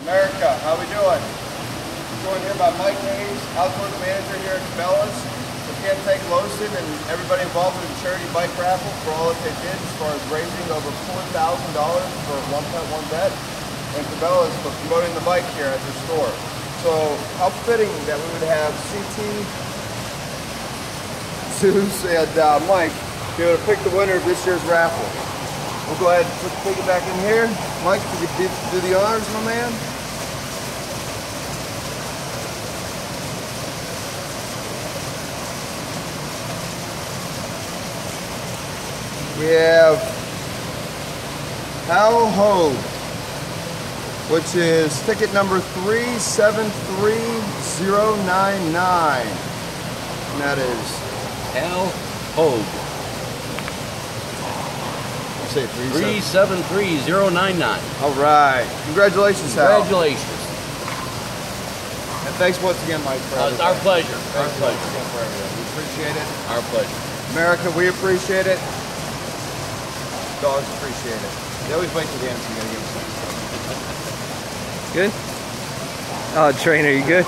America, how we doing? Joined here by Mike Hayes, outdoors manager here at Cabela's. We can't thank Lowson and everybody involved in the charity bike raffle for all that they did as far as raising over $4,000 for 1pet1vet and Cabela's for promoting the bike here at the store. So how fitting that we would have CT, Zeus, and Mike be able to pick the winner of this year's raffle. We'll go ahead and put the piggyback in here. Mike, if you could do the honors, my man. We have Hal Hogue, which is ticket number 373099. And that is Hal Hogue. Say 373099. All right. Congratulations, Hal. Congratulations. And thanks once again, Mike. It's our pleasure. Our pleasure. For everything. We appreciate it. Our pleasure. America, we appreciate it. Dogs appreciate it. They always wait till the end, so you gotta give them some. Good? Oh, trainer, you good?